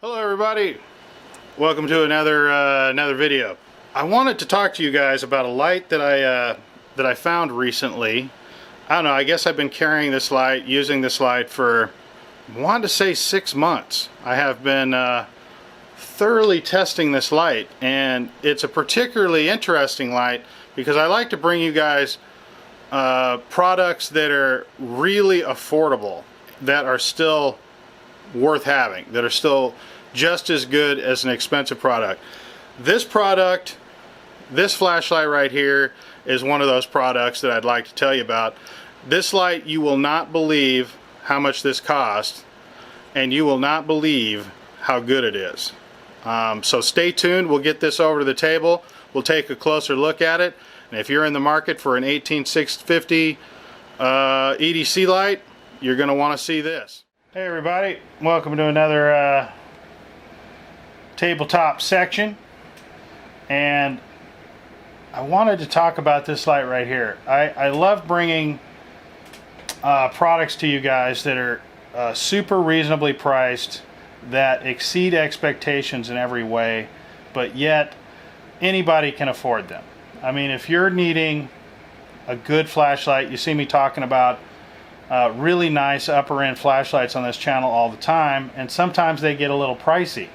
Hello everybody, welcome to another video. I wanted to talk to you guys about a light that I found recently. I don't know, I guess I've been carrying this light, using this light for, I wanted to say 6 months. I have been thoroughly testing this light, and it's a particularly interesting light because I like to bring you guys products that are really affordable, that are still worth having, that are still just as good as an expensive product. This product, this flashlight right here, is one of those products that I'd like to tell you about. This light, you will not believe how much this cost, and you will not believe how good it is. So stay tuned, we'll get this over to the table, we'll take a closer look at it, and if you're in the market for an 18650 EDC light, you're going to want to see this. Hey everybody, welcome to another tabletop section, and I wanted to talk about this light right here. I love bringing products to you guys that are super reasonably priced, that exceed expectations in every way, but yet anybody can afford them. I mean, if you're needing a good flashlight, you see me talking about really nice upper end flashlights on this channel all the time, and sometimes they get a little pricey.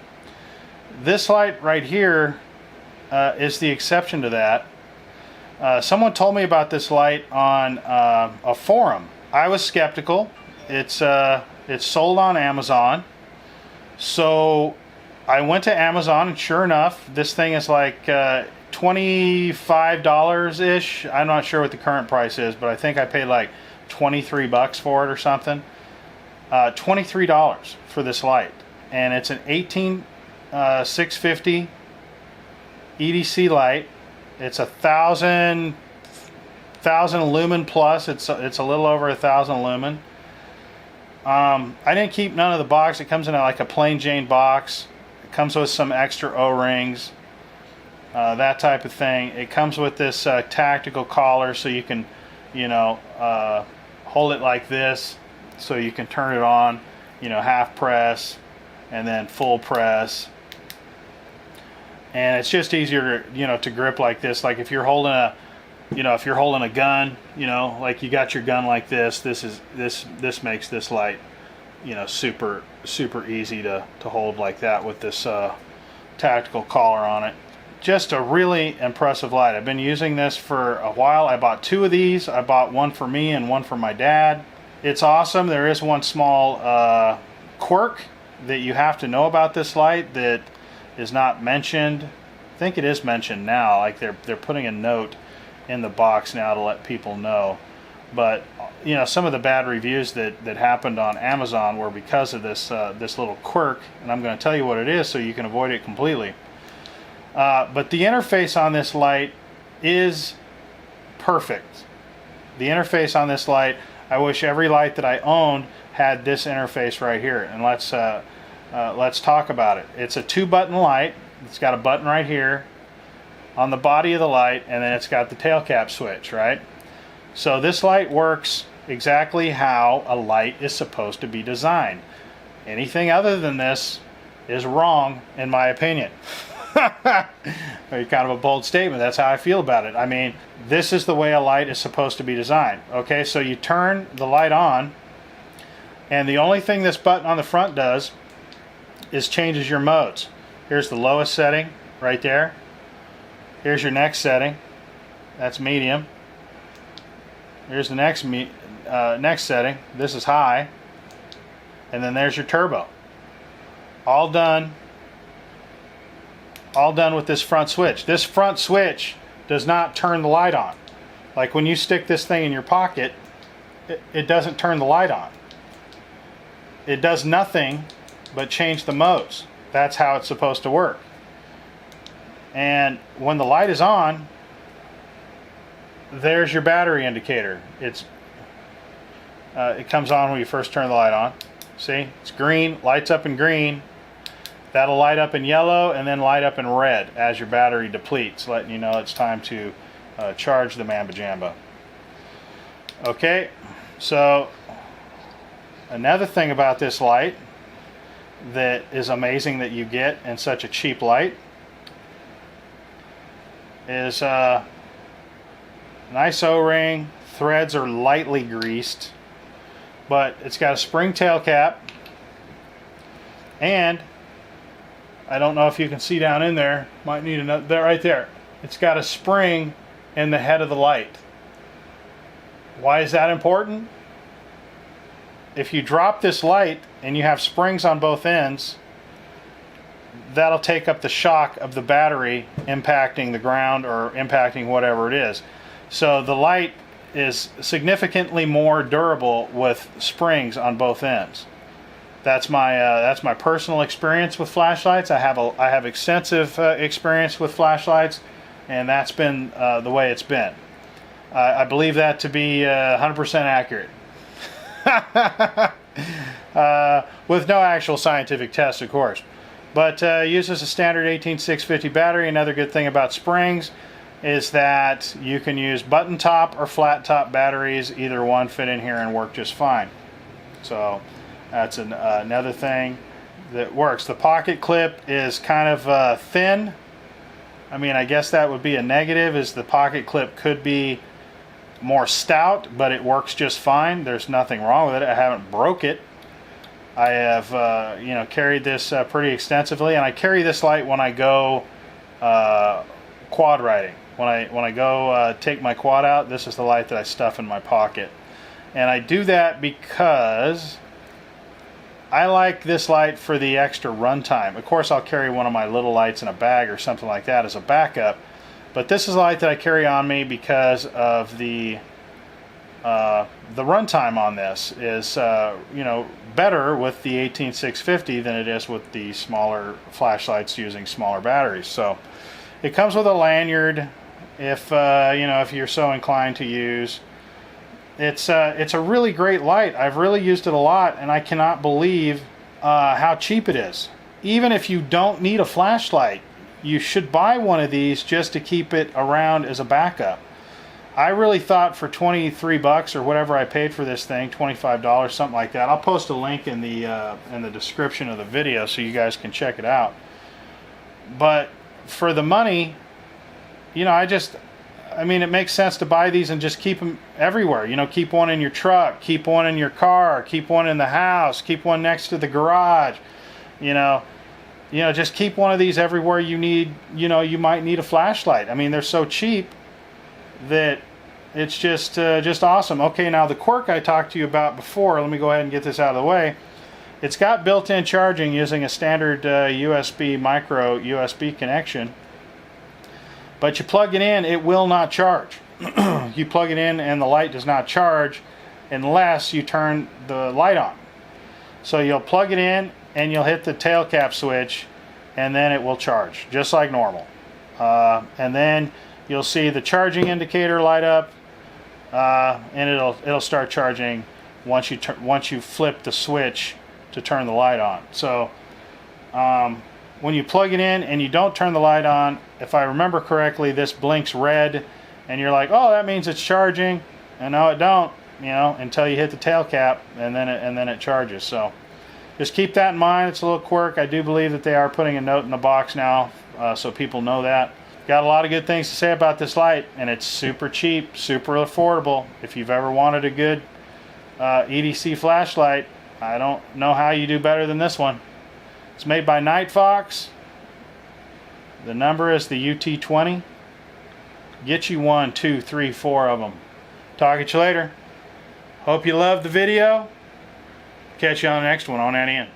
This light right here is the exception to that. Someone told me about this light on a forum. I was skeptical. It's sold on Amazon, so I went to Amazon, and sure enough, this thing is like $25 ish. I'm not sure what the current price is, but I think I paid like 23 bucks for it or something. $23 for this light, and it's an 18650 EDC light. It's 1,000 lumen plus. It's a little over 1,000 lumen. I didn't keep none of the box. It comes in like a plain Jane box. It comes with some extra O-rings, that type of thing. It comes with this tactical collar, so you can, you know, hold it like this, so you can turn it on, you know, half press and then full press. And it's just easier to, you know, to grip like this. Like if you're holding a, you know, if you're holding a gun, you know, like you got your gun like this, this makes this light, you know, super easy to hold like that with this tactical collar on it. Just a really impressive light. I've been using this for a while. I bought 2 of these. I bought one for me and one for my dad. It's awesome. There is one small quirk that you have to know about this light that is not mentioned. I think it is mentioned now. Like they're putting a note in the box now to let people know. But you know, some of the bad reviews that happened on Amazon were because of this this little quirk, and I'm going to tell you what it is so you can avoid it completely. But the interface on this light is perfect. The interface on this light, I wish every light that I owned had this interface right here. And let's talk about it. It's a 2-button light. It's got a button right here on the body of the light, and then it's got the tail cap switch, right? So this light works exactly how a light is supposed to be designed. Anything other than this is wrong, in my opinion. Kind of a bold statement. That's how I feel about it. I mean, this is the way a light is supposed to be designed. Okay, so you turn the light on, and the only thing this button on the front does is changes your modes. Here's the lowest setting right there. Here's your next setting. That's medium. Here's the next setting. This is high. And then there's your turbo. All done with this front switch. This front switch does not turn the light on. Like when you stick this thing in your pocket, it doesn't turn the light on. It does nothing but change the modes. That's how it's supposed to work. And when the light is on, there's your battery indicator. It comes on when you first turn the light on. See, it's green, lights up in green. That'll light up in yellow and then light up in red as your battery depletes, letting you know it's time to charge the Mamba Jamba. Okay, so another thing about this light that is amazing that you get in such a cheap light is nice O-ring. Threads are lightly greased, but it's got a spring tail cap, and I don't know if you can see down in there, might need another, there, right there. It's got a spring in the head of the light. Why is that important? If you drop this light and you have springs on both ends, that'll take up the shock of the battery impacting the ground or impacting whatever it is. So the light is significantly more durable with springs on both ends. That's my personal experience with flashlights. I have extensive experience with flashlights, and that's been the way it's been. I believe that to be 100% accurate. With no actual scientific tests, of course. But uses a standard 18650 battery. Another good thing about springs is that you can use button top or flat top batteries. Either one fit in here and work just fine. So that's another thing that works. The pocket clip is kind of thin. I mean, I guess that would be a negative, is the pocket clip could be more stout, but it works just fine. There's nothing wrong with it. I haven't broke it. I have carried this pretty extensively, and I carry this light when I go quad riding. When I go take my quad out, this is the light that I stuff in my pocket. And I do that because I like this light for the extra runtime. Of course, I'll carry one of my little lights in a bag or something like that as a backup. But this is a light that I carry on me because of the runtime on this is better with the 18650 than it is with the smaller flashlights using smaller batteries. So it comes with a lanyard if if you're so inclined to use. It's a really great light. I've really used it a lot, and I cannot believe how cheap it is. Even if you don't need a flashlight, you should buy one of these just to keep it around as a backup. I really thought for 23 bucks or whatever I paid for this thing, $25, something like that. I'll post a link in the description of the video so you guys can check it out. But for the money, I mean, it makes sense to buy these and just keep them everywhere. Keep one in your truck, keep one in your car, keep one in the house, keep one next to the garage. Just keep one of these everywhere you need. You might need a flashlight. I mean, they're so cheap that it's just awesome. Okay, now the quirk I talked to you about before. Let me go ahead and get this out of the way. It's got built-in charging using a standard USB micro USB connection. But you plug it in, it will not charge. You plug it in and the light does not charge unless you turn the light on. So you'll plug it in and you'll hit the tail cap switch, and then it will charge just like normal. And then you'll see the charging indicator light up, and it'll start charging once you flip the switch to turn the light on. So when you plug it in and you don't turn the light on, if I remember correctly, this blinks red, and you're like, oh, that means it's charging. And no, it don't, until you hit the tail cap, and then it charges. So just keep that in mind. It's a little quirk. I do believe that they are putting a note in the box now, so people know that. Got a lot of good things to say about this light, and it's super cheap, super affordable. If you've ever wanted a good EDC flashlight, I don't know how you do better than this one. It's made by Nitefox. The number is the UT20. Get you 1, 2, 3, 4 of them. Talk at you later. Hope you loved the video. Catch you on the next one on that end.